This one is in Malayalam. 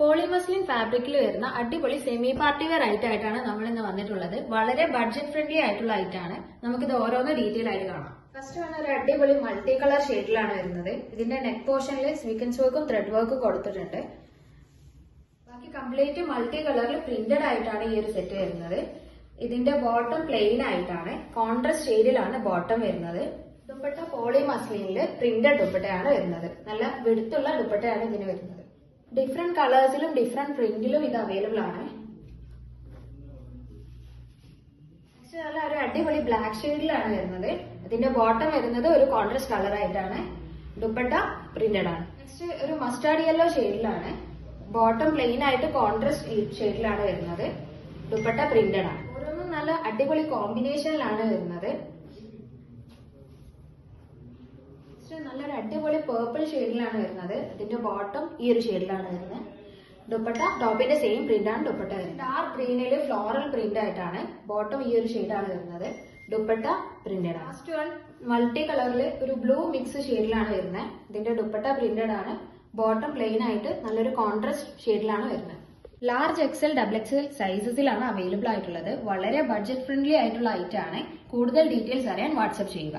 പോളിമസ്ലിൻ ഫാബ്രിക്കിൽ വരുന്ന അടിപൊളി സെമി പാർട്ടി വെയർ ഐറ്റം ആയിട്ടാണ് നമ്മൾ ഇന്ന് വന്നിട്ടുള്ളത്. വളരെ ബഡ്ജറ്റ് ഫ്രണ്ട്ലി ആയിട്ടുള്ള ഐറ്റം ആണ്. നമുക്കിത് ഓരോന്ന് ഡീറ്റെയിൽ ആയിട്ട് കാണാം. ഫസ്റ്റ് വന്ന ഒരു അടിപൊളി മൾട്ടി കളർ ഷെയ്ഡിലാണ് വരുന്നത്. ഇതിന്റെ നെക്ക് പോർഷനിൽ സ്വീക്വൻസ് വർക്കും ത്രെഡ് വർക്കും കൊടുത്തിട്ടുണ്ട്. ബാക്കി കംപ്ലീറ്റ് മൾട്ടി കളറിൽ പ്രിന്റഡ് ആയിട്ടാണ് ഈ ഒരു സെറ്റ് വരുന്നത്. ഇതിന്റെ ബോട്ടം പ്ലെയിൻ ആയിട്ടാണ്, കോൺട്രാസ്റ്റ് ഷെയ്ഡിലാണ് ബോട്ടം വരുന്നത്. ദുപ്പട്ട പോളി മസ്ലിനില് പ്രിന്റഡ് ദുപ്പട്ടയാണ് വരുന്നത്. നല്ല വെടുത്തുള്ള ദുപ്പട്ടയാണ് ഇതിന് വരുന്നത്. ഡിഫറെന്റ് കളേഴ്സിലും ഡിഫറെന്റ് പ്രിന്റിലും ഇത് അവൈലബിൾ ആണ്. നല്ല ഒരു അടിപൊളി ബ്ലാക്ക് ഷെയ്ഡിലാണ് വരുന്നത്. ഇതിന്റെ ബോട്ടം വരുന്നത് ഒരു കോൺട്രാസ്റ്റ് കളർ ആയിട്ടാണ്. ദുപ്പട്ട പ്രിന്റഡ് ആണ്. നെക്സ്റ്റ് ഒരു മസ്റ്റാർഡ് യെല്ലോ ഷെയ്ഡിലാണ്. ബോട്ടം പ്ലെയിൻ ആയിട്ട് കോൺട്രാസ്റ്റ് ഷെയ്ഡിലാണ് വരുന്നത്. ദുപ്പട്ട പ്രിന്റഡ് ആണ്. ഓരോന്നും നല്ല അടിപൊളി കോമ്പിനേഷനിലാണ് വരുന്നത്. നല്ലൊരു അടിപൊളി പേർപ്പിൾ ഷെയ്ഡിലാണ് വരുന്നത്. ഇതിന്റെ ബോട്ടം ഈ ഒരു ഷെയ്ഡിലാണ് വരുന്നത്. ദുപ്പട്ട ടോപ്പിന്റെ സെയിം പ്രിന്റ് ആണ് ദുപ്പട്ട വരുന്നത്. ഡാർക്ക് ഗ്രീനില് ഫ്ലോറൽ പ്രിന്റ് ആയിട്ടാണ് ബോട്ടം ഈ ഒരു ഷെയ്ഡാണ് വരുന്നത്. ദുപ്പട്ട പ്രിന്റഡ് ആണ്. ലാസ്റ്റ് വൺ മൾട്ടി കളറിൽ ഒരു ബ്ലൂ മിക്സ് ഷെയ്ഡിലാണ് വരുന്നത്. ഇതിന്റെ ദുപ്പട്ട പ്രിന്റഡ് ആണ്. ബോട്ടം പ്ലെയിൻ ആയിട്ട് നല്ലൊരു കോൺട്രാസ്റ്റ് ഷെയ്ഡിലാണ് വരുന്നത്. ലാർജ് എക്സൽ ഡബിൾ എക്സൽ സൈസസിലാണ് അവൈലബിൾ ആയിട്ടുള്ളത്. വളരെ ബഡ്ജറ്റ് ഫ്രണ്ട്ലി ആയിട്ടുള്ള ഐറ്റം ആണ്. കൂടുതൽ ഡീറ്റെയിൽസ് അറിയാൻ വാട്സ്ആപ്പ് ചെയ്യുക.